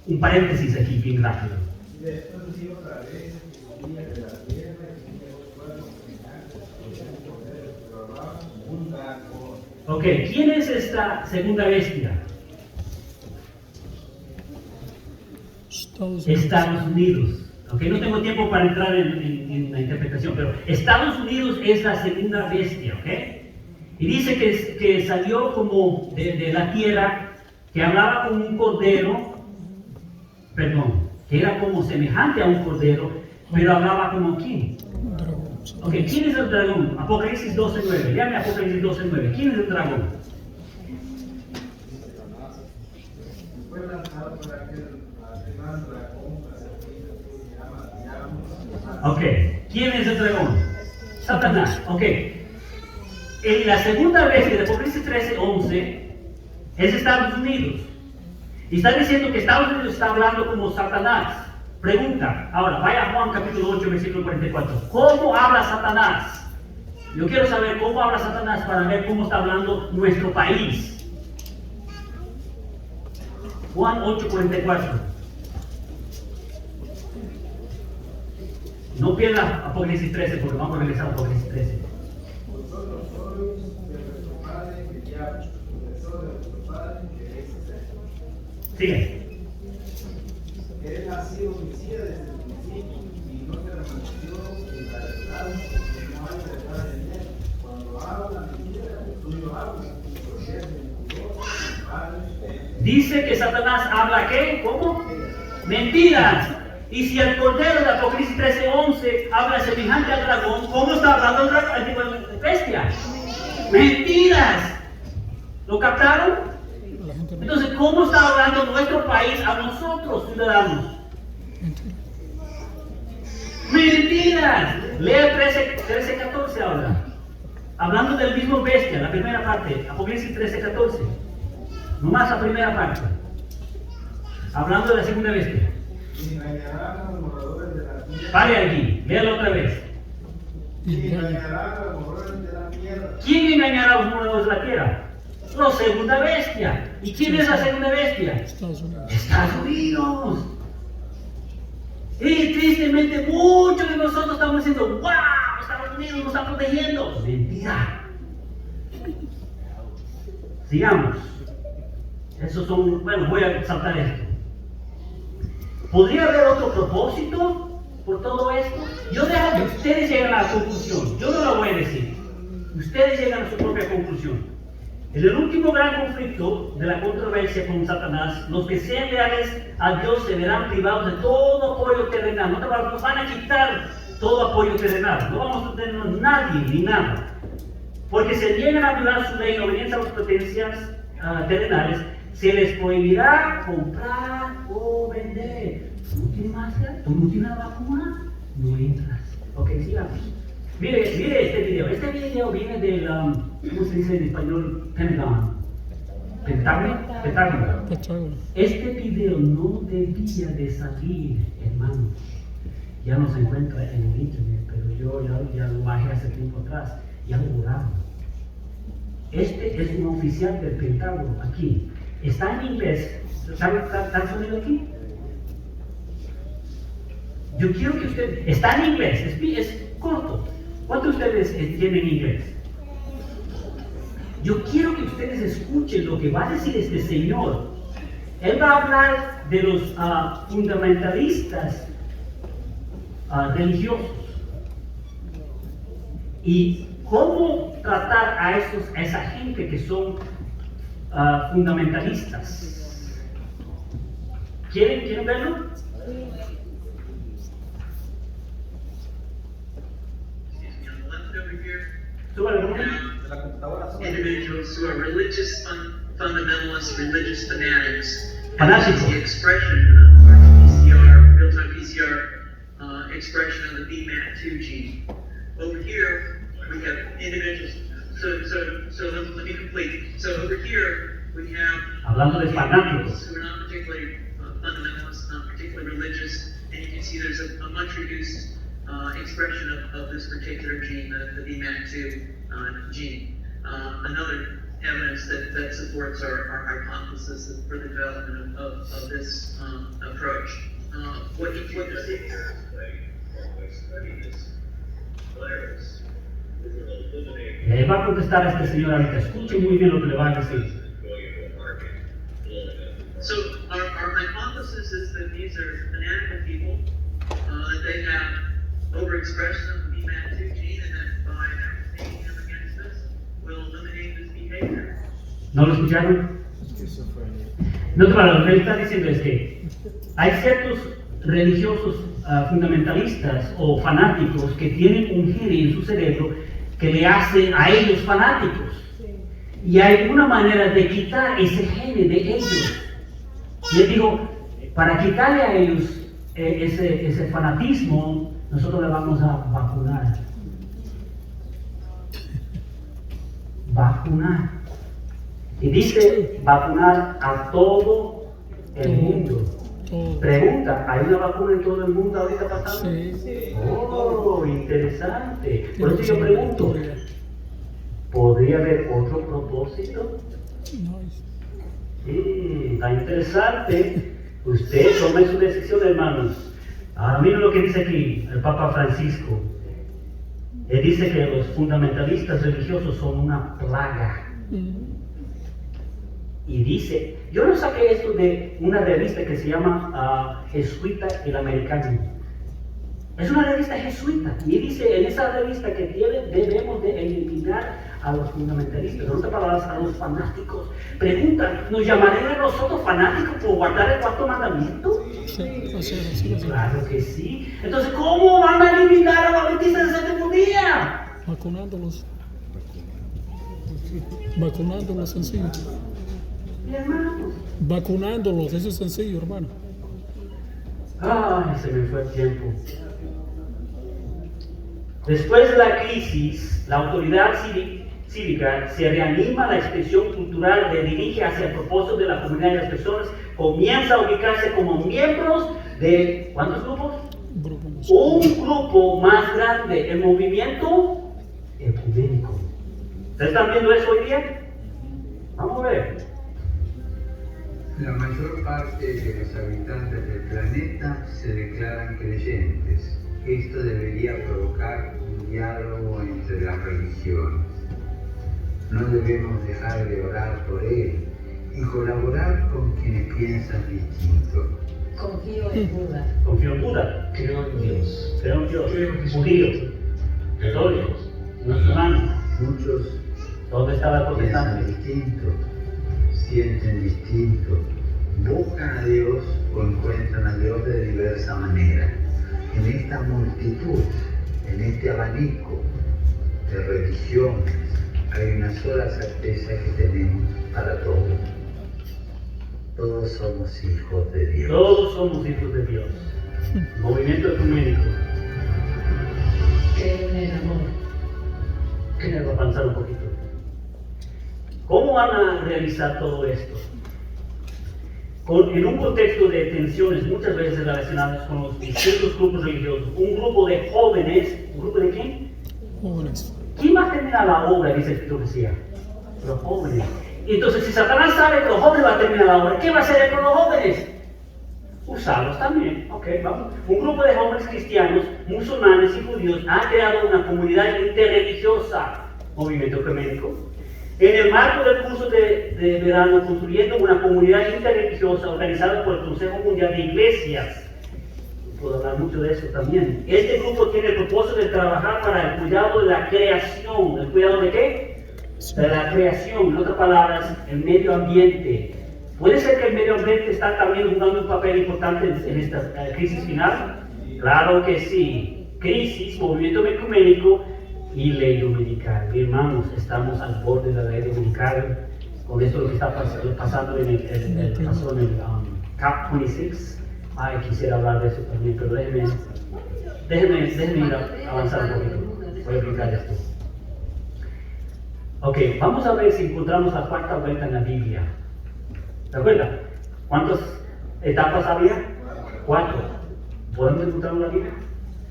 un paréntesis aquí bien rápido. Después dio otra vez que venía de la tierra y tenía dos cuernos semejantes a los corderos, pero hablaba como un dragón. Ok, ¿quién es esta segunda bestia? Estados Unidos. Ok, no tengo tiempo para entrar en la interpretación, pero Estados Unidos es la segunda bestia, ok. Y dice que salió como de la tierra, que hablaba como un cordero, perdón, que era como semejante a un cordero, pero hablaba como quién. Ok, ¿quién es el dragón? Apocalipsis 12:9. Léame Apocalipsis 12:9. ¿Quién es el dragón? Fue lanzado por aquel además dragón, la serpiente que se llama Diablo. Ok, ¿quién es el dragón? Satanás. Ok. En la segunda bestia de Apocalipsis 13:11 es Estados Unidos. Y está diciendo que Estados Unidos está hablando como Satanás. Pregunta, ahora vaya a Juan capítulo 8, versículo 44. ¿Cómo habla Satanás? Yo quiero saber cómo habla Satanás para ver cómo está hablando nuestro país. Juan 8:44. No pierda Apocalipsis 13 porque vamos a regresar a Apocalipsis 13. Vosotros sois de vuestro padre el diablo, profesor de vuestro padre que es Satanás. Sigue. Él ha sido homicida desde el principio y no permaneció en la verdad porque no hay verdad en él. Cuando habla mentira, el tuyo habla, porque es mentiroso y padre de Dice que Satanás habla ¿qué? ¿Cómo? Mentiras. Y si el cordero de Apocalipsis 13:11 habla semejante al dragón, ¿cómo está hablando el dragón? El tipo de bestia. Mentiras. ¿Lo captaron? Entonces, ¿cómo está hablando nuestro país a nosotros, ciudadanos? Mentiras. Lea 13:14 ahora. Hablando del mismo bestia, la primera parte, Apocalipsis 13:14. Nomás la primera parte. Hablando de la segunda bestia. Y engañarán a los moradores de la tierra. Pare allí, léalo otra vez. Y engañarán a los moradores de la tierra. ¿Quién engañará a los moradores de la tierra? La segunda bestia. ¿Y quién es la segunda bestia? Estados Unidos. Estados Unidos. Y tristemente muchos de nosotros estamos diciendo, ¡wow! Estados Unidos nos está protegiendo. Mentira. Sigamos. Esos son, bueno, voy a saltar esto. ¿Podría haber otro propósito por todo esto? Yo dejo que ustedes lleguen a la conclusión. Yo no lo voy a decir. Ustedes llegan a su propia conclusión. En el último gran conflicto de la controversia con Satanás, los que sean leales a Dios se verán privados de todo apoyo terrenal. Nos van a quitar todo apoyo terrenal. No vamos a tener nadie ni nada. Porque se niegan a violar su ley en obediencia a las potencias terrenales, se les prohibirá comprar o vender. ¿Tú no tienes máscara? ¿Tú no tienes la vacuna? No entras. Ok, sigamos. Mire este video. Este video viene del, ¿cómo se dice en español? Pentagon. Pentágono. Este video no debía de salir, hermanos. Ya no se encuentra en el internet, pero yo ya lo bajé hace tiempo atrás. Ya lo borraron. Este es un oficial del Pentágono aquí. Está en inglés. ¿Está sonido aquí? Yo quiero que usted... Está en inglés, es corto. ¿Cuántos de ustedes tienen inglés? Yo quiero que ustedes escuchen lo que va a decir este señor. Él va a hablar de los fundamentalistas religiosos y cómo tratar a esa gente que son fundamentalistas. ¿Quieren verlo? Individuals who are religious fundamentalists, religious fanatics. Fanáticos. The expression of PCR, real-time PCR expression of the BMAT2 gene. Over here, we have individuals. So let me complete. So over here, we have Hablando de fanáticos. who are not particularly fundamentalist, not particularly religious, and you can see there's a much reduced expression of this particular gene, the BMAT2 gene. Another evidence that supports our hypothesis for the development of this approach. What you see here study this virus. Va a contestar a este señor ahorita. Escuchen muy bien lo que le va a decir. So our hypothesis is that these are fanatical people, that they have overexpression of the BMAT2 gene, and that by vaccinating them against this will eliminate this behavior. ¿No lo escucharon? No, claro, lo que él está diciendo es que hay ciertos religiosos fundamentalistas o fanáticos que tienen un gen en su cerebro que le hace a ellos fanáticos. Y hay una manera de quitar ese gen de ellos. Y él dijo, para quitarle a ellos ese fanatismo, nosotros le vamos a vacunar. Vacunar. Y dice vacunar a todo el mundo. Pregunta, ¿hay una vacuna en todo el mundo ahorita pasando? Sí. Oh, interesante. Por eso yo pregunto, ¿podría haber otro propósito? Está interesante. Usted tome su decisión, hermanos. Ahora miren lo que dice aquí el Papa Francisco. Él dice que los fundamentalistas religiosos son una plaga. Y dice, yo no saqué esto de una revista que se llama Jesuita el Americano. Es una revista jesuita. Y dice en esa revista que debemos de eliminar a los fundamentalistas, en otras palabras, a los fanáticos. Pregunta, ¿nos llamarán a nosotros fanáticos por guardar el cuarto mandamiento? Sí. Claro que sí. Entonces, ¿cómo van a eliminar a los adventistas del séptimo día? Vacunándolos. Vacunándolos, sencillo. Hermanos. Vacunándolos, eso es sencillo, hermano. Ay, se me fue el tiempo. Después de la crisis, la autoridad cívica se reanima, la expresión cultural redirige hacia el propósito de la comunidad de las personas, comienza a ubicarse como miembros de, ¿cuántos grupos? Un grupo más grande, el movimiento ecuménico. ¿Ustedes están viendo eso hoy día? Vamos a ver. La mayor parte de los habitantes del planeta se declaran creyentes. Esto debería provocar un diálogo entre las religiones. No debemos dejar de orar por él y colaborar con quienes piensan distinto. Confío en Buda. Confío en Buda. Creo en Dios. Creo en Dios. Judíos. Católicos. Musulmanes. Muchos ¿Dónde estaba el piensan protestante? distinto, sienten distinto, buscan a Dios o encuentran a Dios de diversa manera. En esta multitud, en este abanico de religiones, hay una sola certeza que tenemos para todos. Todos somos hijos de Dios. Todos somos hijos de Dios. Movimiento ecuménico. Creo en el amor. Quiero avanzar un poquito. ¿Cómo van a realizar todo esto? En un contexto de tensiones muchas veces relacionadas con los distintos grupos religiosos, un grupo de jóvenes, ¿un grupo de quién? Jóvenes. ¿Quién va a terminar la obra? Dice la profecía. Los jóvenes. Entonces, si Satanás sabe que los jóvenes van a terminar la obra, ¿qué va a hacer con los jóvenes? Usarlos también. Ok, vamos. Un grupo de jóvenes cristianos, musulmanes y judíos ha creado una comunidad interreligiosa, movimiento ecuménico, en el marco del curso de verano, construyendo una comunidad interreligiosa organizada por el Consejo Mundial de Iglesias. Puedo hablar mucho de eso también. Este grupo tiene el propósito de trabajar para el cuidado de la creación. ¿El cuidado de qué? De la creación, en otras palabras, el medio ambiente. ¿Puede ser que el medio ambiente está también jugando un papel importante en esta crisis final? Claro que sí. Crisis, movimiento ecuménico y ley dominical. Mi hermanos, estamos al borde de la ley dominical con esto lo que está pasando en el COP 26. Ay, quisiera hablar de eso también, pero déjenme ir a avanzar un poquito. Voy a explicar esto. Ok, vamos a ver si encontramos la cuarta vuelta en la Biblia. ¿De acuerdo? ¿Cuántas etapas había? 4. ¿Podemos encontrarlo en la Biblia?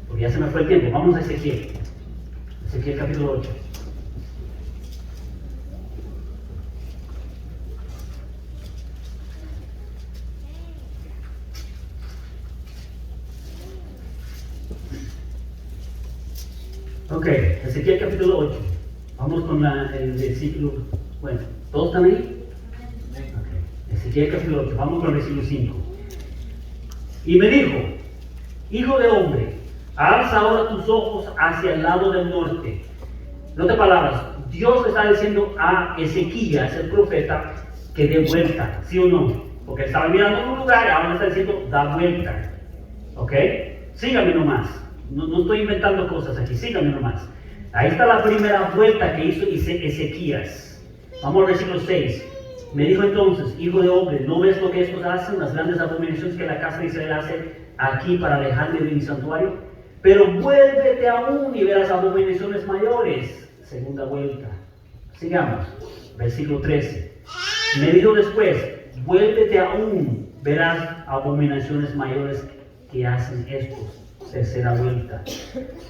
Porque ya se me fue el tiempo. Vamos a Ezequiel. Ezequiel capítulo 8. Ok, Ezequiel capítulo 8. Vamos con el versículo. Bueno, ¿todos están ahí? Ok, Ezequiel capítulo 8. Vamos con el versículo 5. Y me dijo: hijo de hombre, alza ahora tus ojos hacia el lado del norte. En otras palabras, Dios le está diciendo a Ezequías, el profeta, que dé vuelta, ¿sí o no? Porque estaba mirando en un lugar y ahora le está diciendo, da vuelta. ¿Ok? Sígame nomás. No estoy inventando cosas aquí, sígame nomás. Ahí está la primera vuelta que hizo Ezequías. Vamos al versículo 6. Me dijo entonces: hijo de hombre, ¿no ves lo que estos hacen? Las grandes abominaciones que la casa de Israel hace aquí para alejarme de mi santuario. Pero vuélvete aún y verás abominaciones mayores. Segunda vuelta. Sigamos. Versículo 13. Me dijo después: vuélvete aún, verás abominaciones mayores que hacen estos. Tercera vuelta.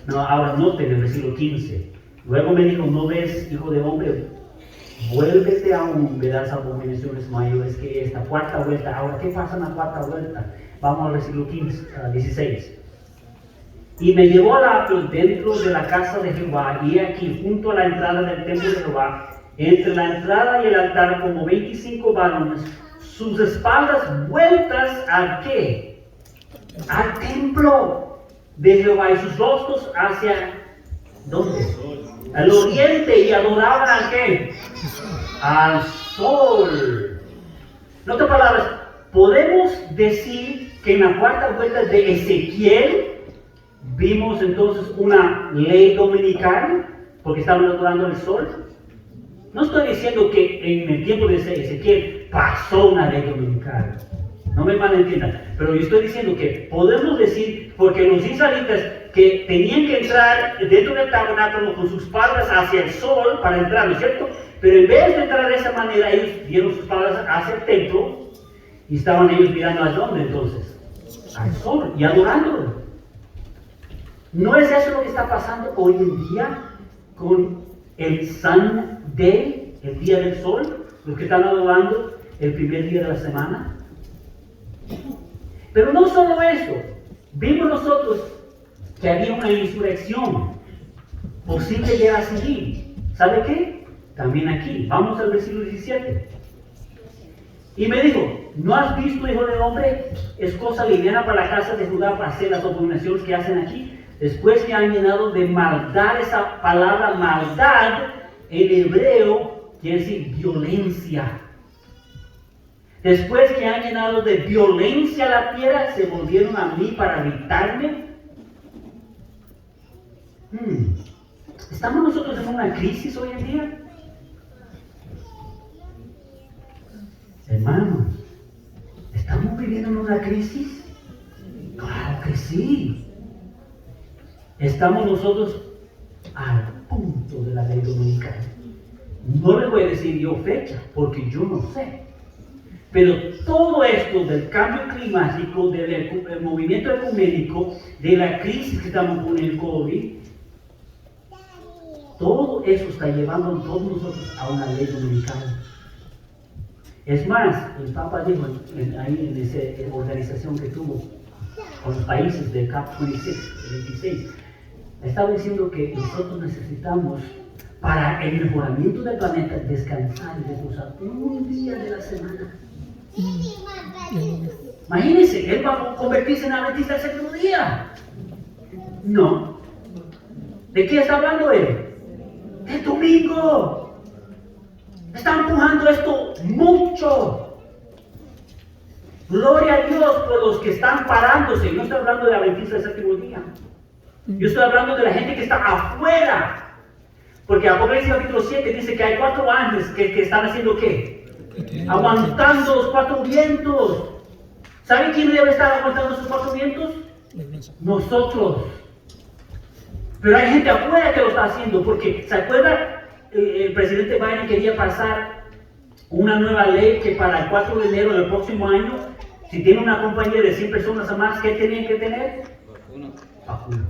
No, ahora noten el versículo 15. Luego me dijo: ¿no ves, hijo de hombre? Vuélvete aún, verás abominaciones mayores que esta. Cuarta vuelta. Ahora, ¿qué pasa en la cuarta vuelta? Vamos al versículo 16. Y me llevó al atrio dentro de la casa de Jehová, y aquí, junto a la entrada del templo de Jehová, entre la entrada y el altar, como 25 varones, sus espaldas vueltas ¿a qué? Al templo de Jehová, y sus rostros hacia ¿dónde? Al oriente, y adoraban ¿a qué? Al sol. En otras palabras, podemos decir que en la cuarta vuelta de Ezequiel vimos entonces una ley dominical, porque estaban adorando el sol. No estoy diciendo que en el tiempo de Ezequiel pasó una ley dominical, no me malentiendan, pero yo estoy diciendo que podemos decir, porque los israelitas que tenían que entrar dentro del tabernáculo con sus espaldas hacia el sol para entrar, ¿no es cierto? Pero en vez de entrar de esa manera, ellos dieron sus espaldas hacia el templo y estaban ellos mirando a dónde entonces, al sol y adorándolo. ¿No es eso lo que está pasando hoy en día con el Sun Day, el día del sol? Los que están adorando el primer día de la semana. Pero no solo eso, vimos nosotros que había una insurrección posible guerra civil. ¿Sabe qué? También aquí. Vamos al versículo 17. Y me dijo: ¿no has visto, hijo de hombre? Es cosa liviana para la casa de Judá para hacer las abominaciones que hacen aquí. Después que han llenado de maldad, esa palabra maldad en hebreo quiere decir violencia. Después que han llenado de violencia la tierra, se volvieron a mí para gritarme. ¿Estamos nosotros en una crisis hoy en día? Hermanos, ¿estamos viviendo en una crisis? Claro que sí. Estamos nosotros al punto de la ley dominical. No les voy a decir yo fecha, porque yo no sé. Pero todo esto del cambio climático, del movimiento ecuménico, de la crisis que estamos con el COVID, todo eso está llevando a todos nosotros a una ley dominical. Es más, el Papa dijo ahí en esa organización que tuvo con los países del COP26, estaba diciendo que nosotros necesitamos, para el mejoramiento del planeta, descansar y reposar un día de la semana. Imagínense, él va a convertirse en adventista del séptimo día. No. ¿De qué está hablando él? ¡Es domingo! Está empujando esto mucho. Gloria a Dios por los que están parándose. No estoy hablando de adventistas del séptimo día. Yo estoy hablando de la gente que está afuera. Porque Apocalipsis capítulo 7 dice que hay 4 ángeles que están haciendo ¿qué? Aguantando los 4 vientos. ¿Saben quién debe estar aguantando esos 4 vientos? Nosotros. Pero hay gente afuera que lo está haciendo, porque ¿se acuerda? El presidente Biden quería pasar una nueva ley que para el 4 de enero del próximo año, si tiene una compañía de 100 personas o más, ¿qué tenían que tener? Vacuna.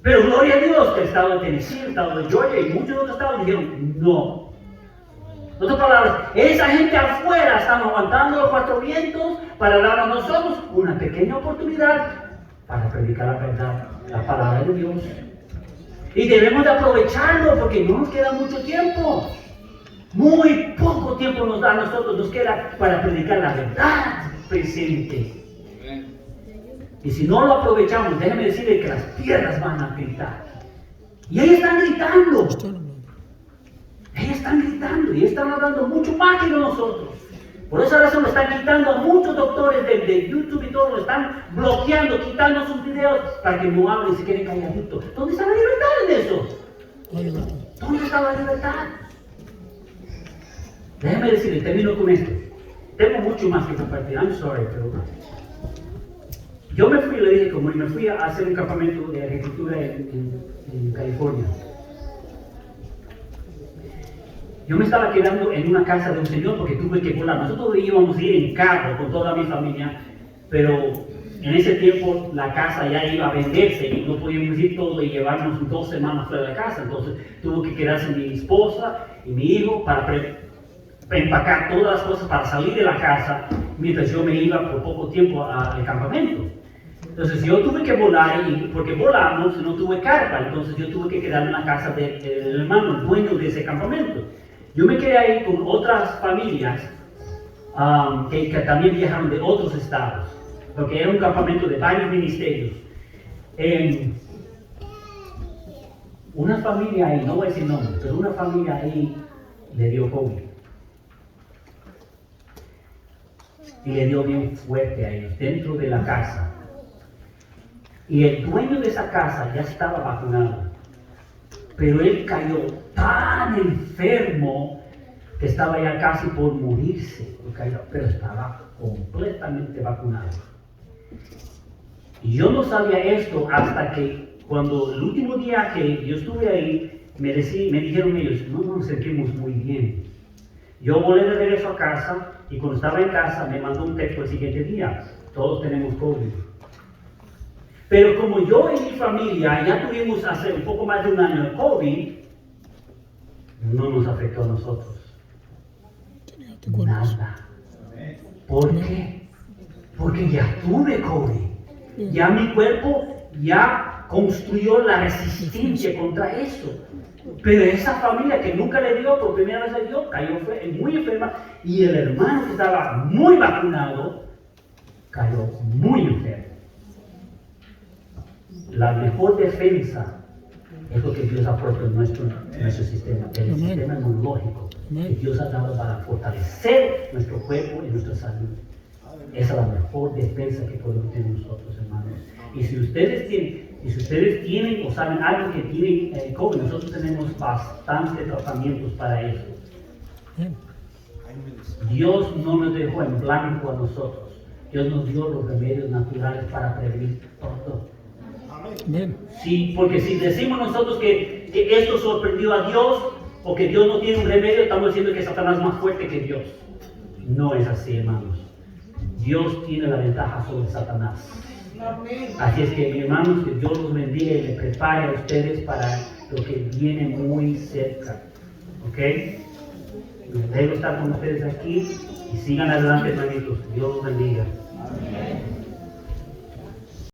Pero gloria a Dios que el estado de Tennessee, el estado de Georgia y muchos otros estados dijeron no. En otras palabras, esa gente afuera están aguantando los 4 vientos para dar a nosotros una pequeña oportunidad para predicar la verdad, la palabra de Dios. Y debemos de aprovecharlo porque no nos queda mucho tiempo. Muy poco tiempo nos da a nosotros, nos queda para predicar la verdad presente. Y si no lo aprovechamos, déjame decirle que las piedras van a gritar. Y ellas están gritando. Están hablando. Ellas están gritando y están hablando mucho más que nosotros. Por esa razón le están quitando a muchos doctores de YouTube y todo, lo están bloqueando, quitando sus videos para que no hablen y se queden calladitos. ¿Dónde está la libertad en eso? La libertad. ¿Dónde está la libertad? Déjeme decirle, termino con esto. Tengo mucho más que compartir, I'm sorry, pero yo me fui, le dije, como me fui a hacer un campamento de agricultura en California. Yo me estaba quedando en una casa de un señor porque tuve que volar. Nosotros íbamos a ir en carro con toda mi familia, pero en ese tiempo la casa ya iba a venderse y no podíamos ir todo y llevarnos 2 semanas fuera de la casa. Entonces tuvo que quedarse mi esposa y mi hijo para empacar todas las cosas para salir de la casa mientras yo me iba por poco tiempo al campamento. Entonces yo tuve que volar y porque volamos no tuve carpa, entonces yo tuve que quedarme en la casa del hermano, el dueño de ese campamento. Yo me quedé ahí con otras familias que también viajaron de otros estados, porque era un campamento de varios ministerios. Una familia ahí, no voy a decir nombres, pero una familia ahí le dio COVID. Y le dio bien fuerte a ellos, dentro de la casa. Y el dueño de esa casa ya estaba vacunado, pero él cayó tan enfermo que estaba ya casi por morirse, pero estaba completamente vacunado. Y yo no sabía esto hasta que cuando el último día que yo estuve ahí, me dijeron ellos, no nos sentimos muy bien. Yo volé de regreso a casa y cuando estaba en casa me mandó un texto el siguiente día, todos tenemos COVID. Pero como yo y mi familia ya tuvimos hace un poco más de un año el COVID, no nos afectó a nosotros. Nada. ¿Por qué? Porque ya tuve COVID. Ya mi cuerpo ya construyó la resistencia contra eso. Pero esa familia que nunca le dio, por primera vez le dio, cayó muy enferma. Y el hermano que estaba muy vacunado, cayó muy enfermo. La mejor defensa es lo que Dios ha puesto en nuestro sistema, el sistema inmunológico que Dios ha dado para fortalecer nuestro cuerpo y nuestra salud. Esa es la mejor defensa que podemos tener nosotros, hermanos. Y si ustedes tienen o saben algo que tienen COVID, nosotros tenemos bastantes tratamientos para eso. Dios no nos dejó en blanco a nosotros. Dios nos dio los remedios naturales para prevenir todo. Sí, porque si decimos nosotros que esto sorprendió a Dios o que Dios no tiene un remedio, estamos diciendo que Satanás es más fuerte que Dios. No es así, hermanos. Dios tiene la ventaja sobre Satanás. Así es que, mis hermanos, que Dios los bendiga y les prepare a ustedes para lo que viene muy cerca. ¿Ok? Debo estar con ustedes aquí y sigan adelante, hermanitos. Dios los bendiga. Amén.